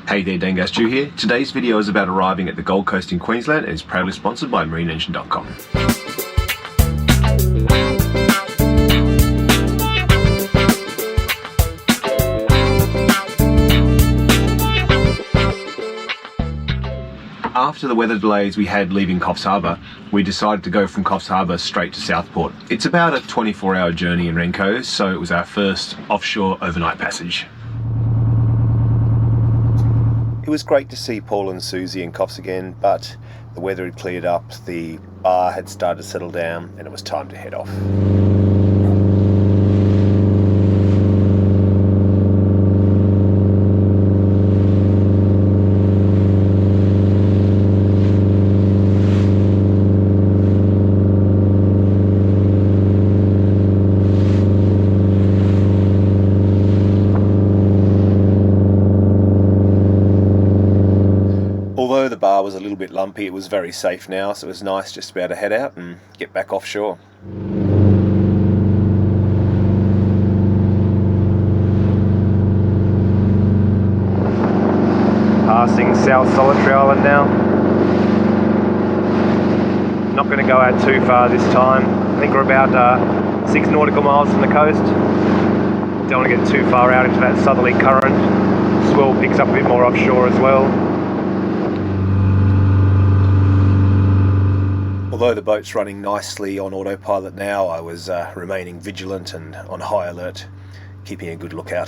Hey there, Dangas Jew here. Today's video is about arriving at the Gold Coast in Queensland and is proudly sponsored by MarineEngine.com. After the weather delays we had leaving Coffs Harbour, we decided to go from Coffs Harbour straight to Southport. It's about a 24-hour journey in Renko, so it was our first offshore overnight passage. It was great to see Paul and Susie in Coffs again, but the weather had cleared up, the bar had started to settle down, and it was time to head off. Although the bar was a little bit lumpy, it was very safe now, so it was nice just to be able to head out and get back offshore. Passing South Stradbroke Island now. Not going to go out too far this time. I think we're about 6 nautical miles from the coast. Don't want to get too far out into that southerly current. Swell picks up a bit more offshore as well. Although the boat's running nicely on autopilot now, I was remaining vigilant and on high alert, keeping a good lookout.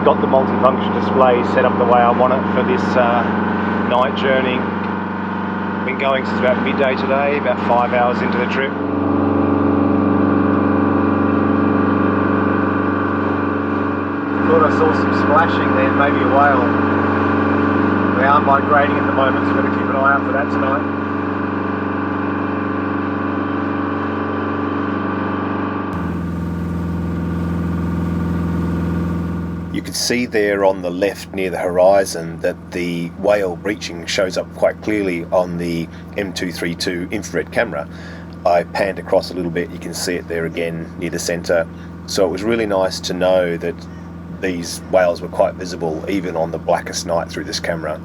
Got the multifunction display set up the way I want it for this night journey. Been going since about midday today, about 5 hours into the trip. Thought I saw some splashing then, maybe a whale. They are migrating at the moment, so we've got to keep an eye out for that tonight. You can see there on the left near the horizon that the whale breaching shows up quite clearly on the M232 infrared camera. I panned across a little bit, you can see it there again near the centre. So it was really nice to know that these whales were quite visible even on the blackest night through this camera.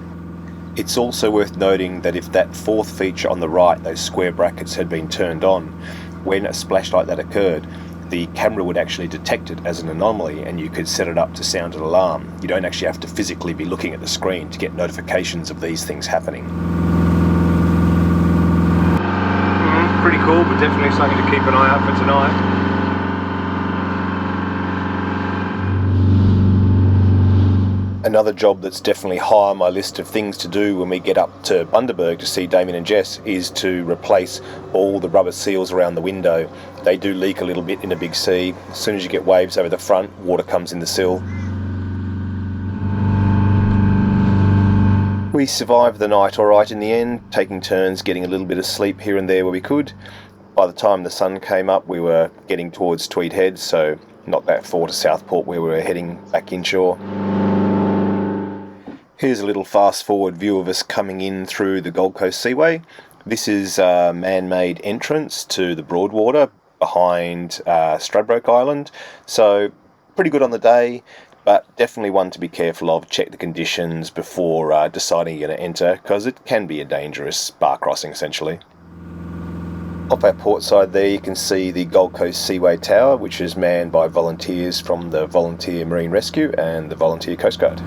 It's also worth noting that if that fourth feature on the right, those square brackets, had been turned on, when a splash like that occurred, the camera would actually detect it as an anomaly and you could set it up to sound an alarm. You don't actually have to physically be looking at the screen to get notifications of these things happening. Pretty cool, but definitely something to keep an eye out for tonight. Another job that's definitely high on my list of things to do when we get up to Bundaberg to see Damien and Jess is to replace all the rubber seals around the window. They do leak a little bit in a big sea. As soon as you get waves over the front, water comes in the sill. We survived the night alright in the end, taking turns getting a little bit of sleep here and there where we could. By the time the sun came up, we were getting towards Tweed Head, so not that far to Southport where we were heading back inshore. Here's a little fast forward view of us coming in through the Gold Coast Seaway. This is a man-made entrance to the Broadwater behind Stradbroke Island. So pretty good on the day, but definitely one to be careful of. Check the conditions before deciding you're going to enter, because it can be a dangerous bar crossing essentially. Off our port side there you can see the Gold Coast Seaway Tower, which is manned by volunteers from the Volunteer Marine Rescue and the Volunteer Coast Guard.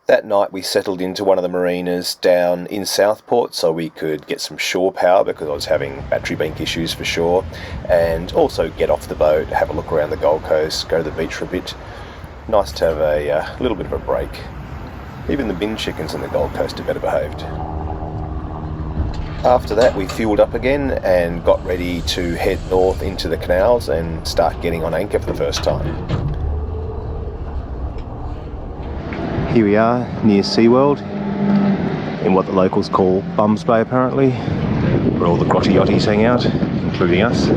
That night we settled into one of the marinas down in Southport so we could get some shore power because I was having battery bank issues for shore, and also get off the boat, have a look around the Gold Coast, go to the beach for a bit. Nice to have a little bit of a break. Even the bin chickens on the Gold Coast are better behaved. After that we fueled up again and got ready to head north into the canals and start getting on anchor for the first time. Here we are near SeaWorld. in what the locals call Bums Bay, apparently, where all the grotty yachties hang out, including us.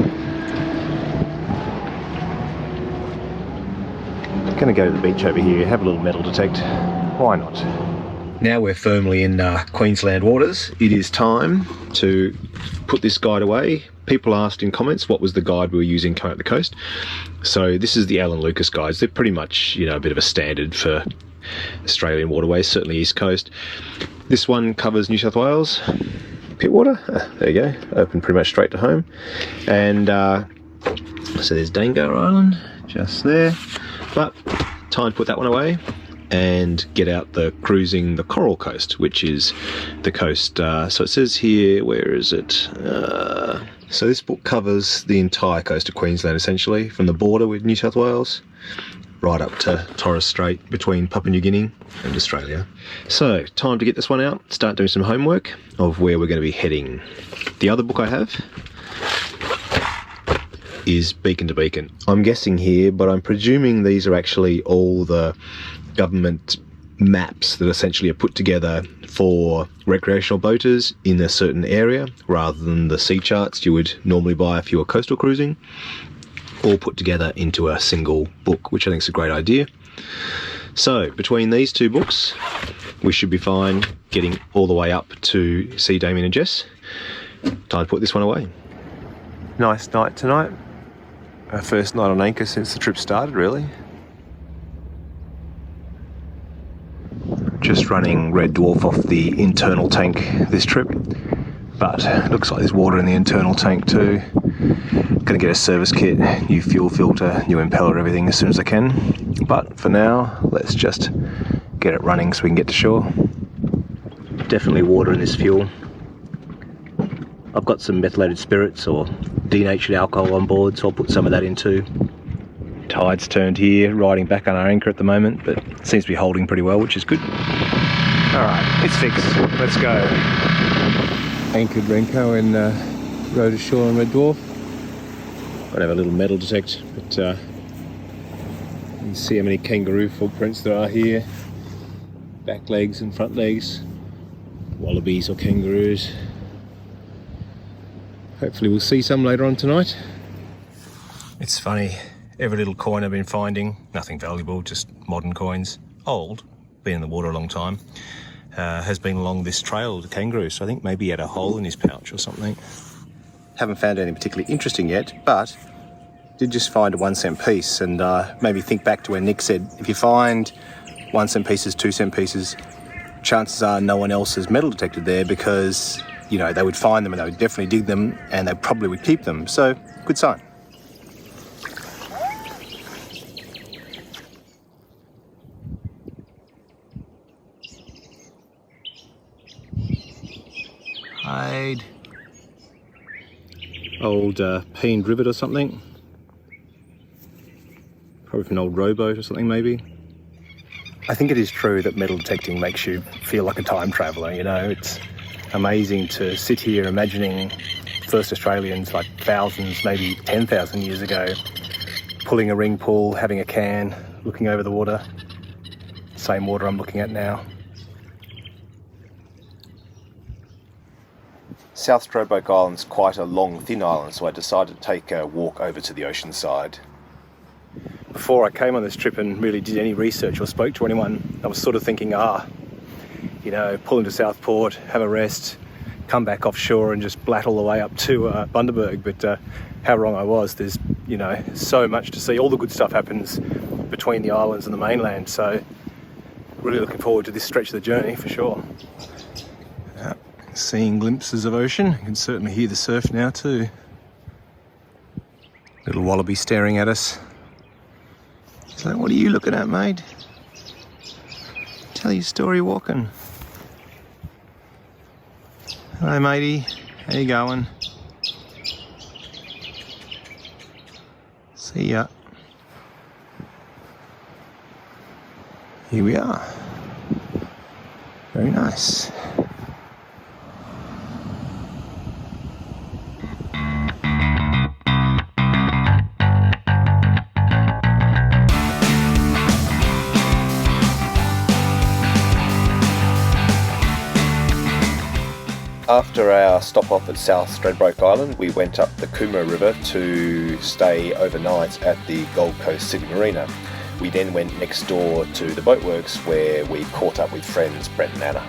Gonna go to the beach over here, have a little metal detect. Why not? Now we're firmly in Queensland waters. It is time to put this guide away. People asked in comments what was the guide we were using coming up the coast. So this is the Alan Lucas guides. They're pretty much, you know, a bit of a standard for Australian waterways, certainly East Coast. This one covers New South Wales. Pittwater, there you go, open pretty much straight to home. And so there's Dangar Island, just there. But time to put that one away and get out the cruising the Coral Coast, which is the coast. So it says here, where is it? So this book covers the entire coast of Queensland, essentially, from the border with New South Wales right up to Torres Strait between Papua New Guinea and Australia. So time to get this one out, start doing some homework of where we're going to be heading. The other book I have is Beacon to Beacon. I'm guessing here, but I'm presuming these are actually all the government maps that essentially are put together for recreational boaters in a certain area, rather than the sea charts you would normally buy if you were coastal cruising, all put together into a single book, which I think is a great idea. So between these two books, we should be fine getting all the way up to see Damien and Jess. Time to put this one away. Nice night tonight. Our first night on anchor since the trip started, really. Just running Red Dwarf off the internal tank this trip, but it looks like there's water in the internal tank too. Gonna get a service kit, new fuel filter, new impeller, everything as soon as I can. But for now, let's just get it running so we can get to shore. Definitely water in this fuel. I've got some methylated spirits or denatured alcohol on board, so I'll put some of that in too. Tide's turned here, riding back on our anchor at the moment, but it seems to be holding pretty well, which is good. Alright, it's fixed. Let's go. Anchored Renko and rode ashore on Red Dwarf. Got to have a little metal detect, but you can see how many kangaroo footprints there are here. Back legs and front legs. Wallabies or kangaroos. Hopefully we'll see some later on tonight. It's funny, every little coin I've been finding, nothing valuable, just modern coins, old, been in the water a long time, has been along this trail to kangaroo, so I think maybe he had a hole in his pouch or something. Haven't found anything particularly interesting yet, but did just find a 1 cent piece, and maybe think back to when Nick said, if you find 1 cent pieces, 2 cent pieces, chances are no one else has metal detected there, because you know, they would find them and they would definitely dig them, and they probably would keep them. So, good sign. Hide. Old peened rivet or something. Probably from an old rowboat or something, maybe. I think it is true that metal detecting makes you feel like a time traveller, you know. It's amazing to sit here imagining first Australians, like thousands, maybe 10,000 years ago, pulling a ring pull, having a can, looking over the water. Same water I'm looking at now. South Stradbroke Island's quite a long, thin island, so I decided to take a walk over to the ocean side. Before I came on this trip and really did any research or spoke to anyone, I was sort of thinking, you know, pull into Southport, have a rest, come back offshore and just blat all the way up to Bundaberg. But how wrong I was. There's, you know, so much to see. All the good stuff happens between the islands and the mainland. So really looking forward to this stretch of the journey for sure. Seeing glimpses of ocean. You can certainly hear the surf now too. Little wallaby staring at us. So what are you looking at, mate? Tell your story walking. Hello, matey. How you going? See ya. Here we are. Very nice. After our stop off at South Stradbroke Island, we went up the Coomera River to stay overnight at the Gold Coast Seaway Marina. We then went next door to the boatworks where we caught up with friends Brent and Anna.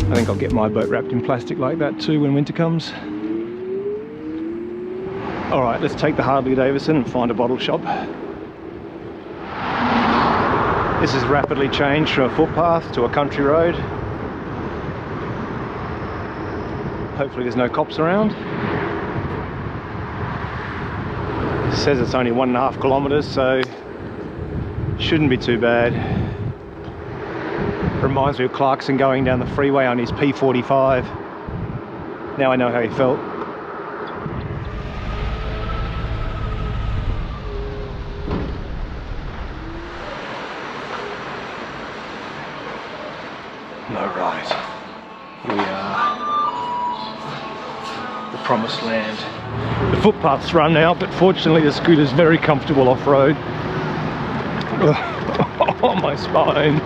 I think I'll get my boat wrapped in plastic like that too when winter comes. Alright, let's take the Harley Davidson and find a bottle shop. This has rapidly changed from a footpath to a country road. Hopefully there's no cops around. It says it's only 1.5 kilometres, so shouldn't be too bad. Reminds me of Clarkson going down the freeway on his P45. Now I know how he felt. Alright, here we are, the promised land. The footpath's run out, but fortunately the scooter's very comfortable off-road. Oh, my spine.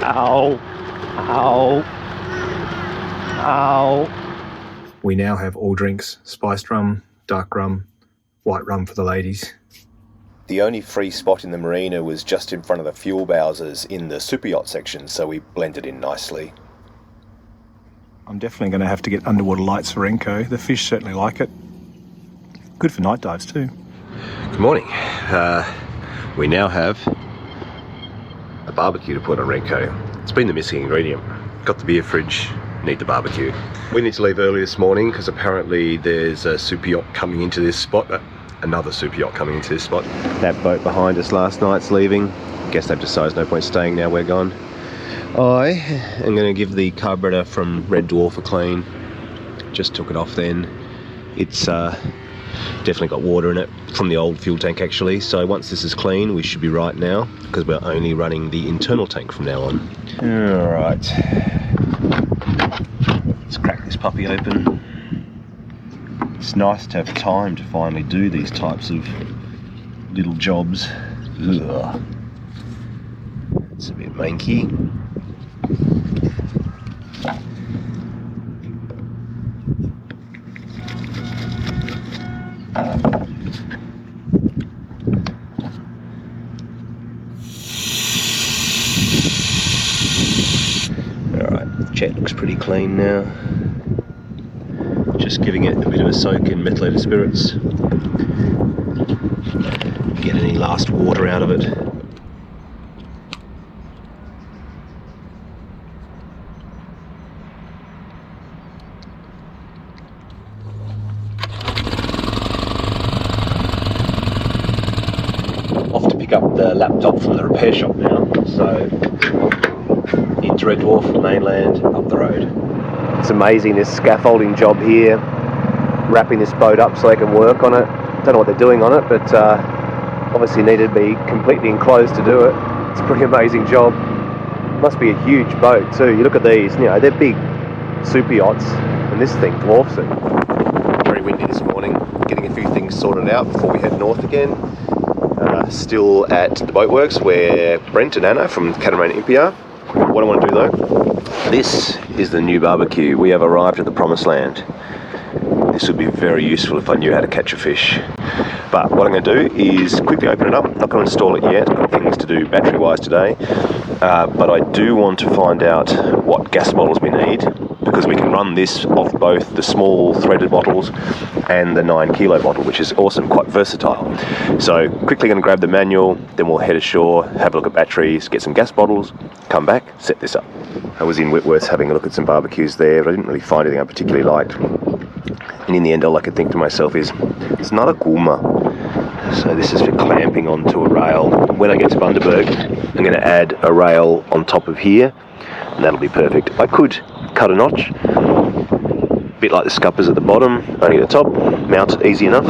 Ow, ow, ow. We now have all drinks: spiced rum, dark rum, white rum for the ladies. The only free spot in the marina was just in front of the fuel bowsers in the super yacht section, so we blended in nicely. I'm definitely going to have to get underwater lights for Renko. The fish certainly like it. Good for night dives too. Good morning. We now have a barbecue to put on Renko. It's been the missing ingredient. Got the beer fridge, need the barbecue. We need to leave early this morning because apparently there's a super yacht coming into this spot. Another super yacht coming into this spot. That boat behind us last night's leaving. Guess they've decided no point staying now we're gone. I am going to give the carburetor from Red Dwarf a clean. Just took it off then. It's definitely got water in it from the old fuel tank actually, so once this is clean we should be right now because we're only running the internal tank from now on. Alright, let's crack this puppy open. It's nice to have time to finally do these types of little jobs. Ugh. It's a bit manky. Alright, the jet looks pretty clean now. Just giving it a bit of a soak in methylated spirits. Get any last water out of it. Off to pick up the laptop from the repair shop now, so into Red Dwarf, mainland, up the road. It's amazing, this scaffolding job here, wrapping this boat up so they can work on it. Don't know what they're doing on it, but obviously needed to be completely enclosed to do it. It's a pretty amazing job. Must be a huge boat too. You look at these, you know, they're big super yachts, and this thing dwarfs it. Very windy this morning, getting a few things sorted out before we head north again. Still at the boatworks where Brent and Anna from Catamaran Impia. What I want to do though, this is the new barbecue. We have arrived at the promised land. This would be very useful if I knew how to catch a fish. But what I'm going to do is quickly open it up. I'm not going to install it yet. I've got things to do battery wise today. But I do want to find out what gas bottles we need, because we can run this off both the small threaded bottles and the 9 kilo bottle, which is awesome, quite versatile. So quickly going to grab the manual, then we'll head ashore, have a look at batteries, get some gas bottles, come back, set this up. I was in Whitworth having a look at some barbecues there, but I didn't really find anything I particularly liked. And in the end, all I could think to myself is, it's not a Coomera. So this is for clamping onto a rail. When I get to Bundaberg, I'm going to add a rail on top of here, and that'll be perfect. I could cut a notch, a bit like the scuppers at the bottom, only at the top, mount it easy enough,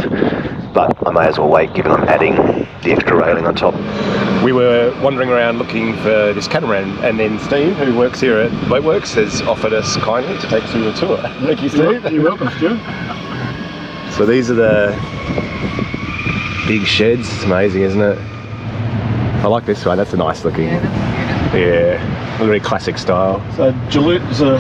but I may as well wait given I'm adding the extra railing on top. We were wandering around looking for this catamaran, and then Steve, who works here at Boatworks, has offered us kindly to take through a tour. Thank you, Steve. You're welcome, Stu. So these are the big sheds. It's amazing, isn't it? I like this one. That's a nice looking. Yeah, very classic style. So Duluth is a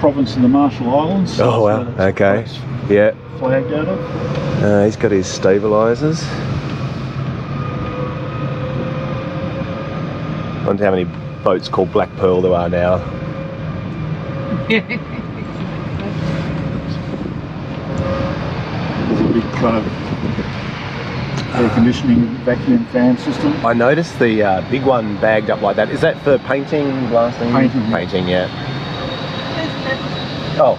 province in the Marshall Islands. Oh wow. Okay. Yeah. Flagged out of. He's got his stabilisers. I wonder how many boats called Black Pearl there are now. There's a big kind of air conditioning vacuum fan system. I noticed the big one bagged up like that. Is that for painting, blasting? Painting, yeah. Oh,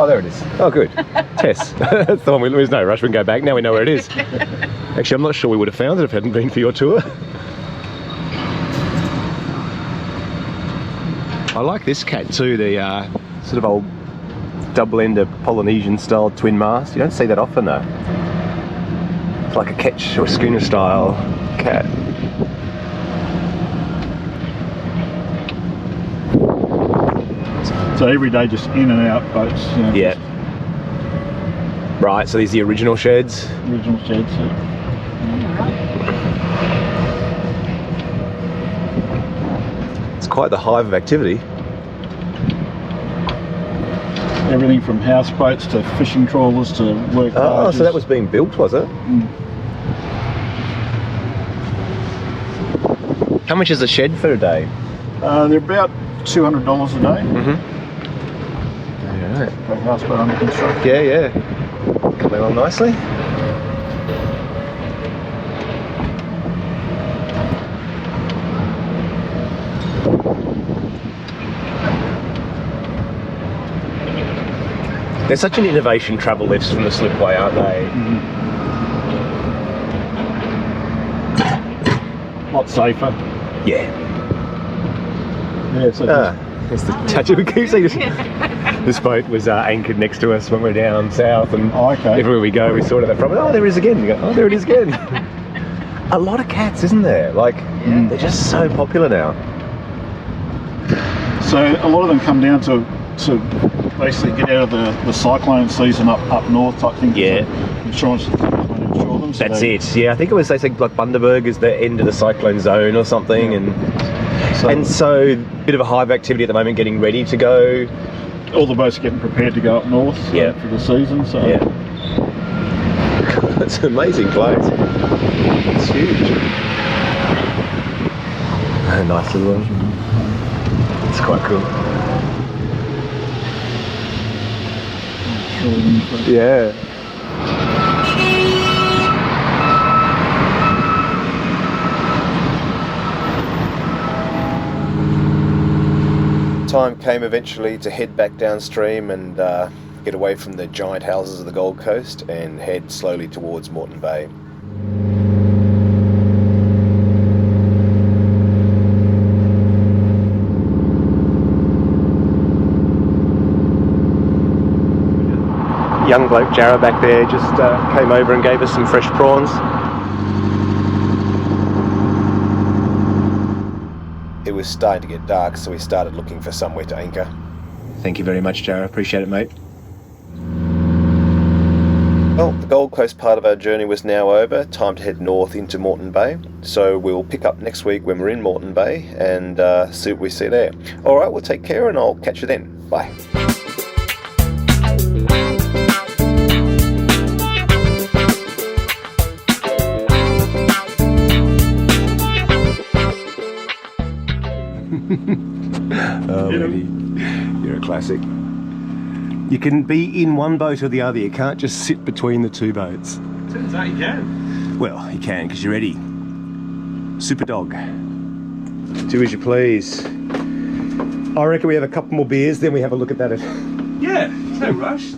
there it is. Oh, good. Tess. That's the one. There's no rush. We can go back. Now we know where it is. Actually, I'm not sure we would have found it if it hadn't been for your tour. I like this cat too, the sort of old double-ender Polynesian-style twin mast. You don't see that often though. It's like a ketch or schooner-style cat. So every day just in and out boats. You know, Yeah. Right, so these are the original sheds. Original sheds. Yeah. It's quite the hive of activity. Everything from houseboats to fishing trawlers to work barges. So that was being built, was it? Mm. How much is a shed for a day? They're about $200 a day. Mm-hmm. Yeah. For a houseboat under construction. Yeah. Coming on nicely. They're such an innovation, travel lifts from the slipway, aren't they? Mm-hmm. A lot safer. Yeah. Yeah, so It's the touch of this boat was anchored next to us when we were down south, and everywhere we go we saw it from. Oh, there it is again. You go, oh, there it is again. A lot of cats, isn't there? Like, they're just so popular now. So a lot of them come down to basically get out of the cyclone season up north type thing. Yeah. Insurance companies insure them. So That's it. Yeah, I think it was, they said like Bundaberg is the end of the cyclone zone or something, and so a bit of a hive activity at the moment, getting ready to go. All the boats are getting prepared to go up north for the season. So it's an amazing place. It's huge. A nice little one. It's quite cool. Yeah. Time came eventually to head back downstream and get away from the giant houses of the Gold Coast and head slowly towards Moreton Bay. Young bloke Jarrah back there just came over and gave us some fresh prawns. It was starting to get dark, so we started looking for somewhere to anchor. Thank you very much, Jarrah. Appreciate it, mate. Well, the Gold Coast part of our journey was now over. Time to head north into Moreton Bay. So we'll pick up next week when we're in Moreton Bay and see what we see there. All right, well, take care and I'll catch you then. Bye. Oh, Eddie, you're a classic. You can be in one boat or the other. You can't just sit between the two boats. Turns out you can. Well, you can because you're Eddie. Super dog. Do as you please. I reckon we have a couple more beers, then we have a look at that. Yeah, there's no rush.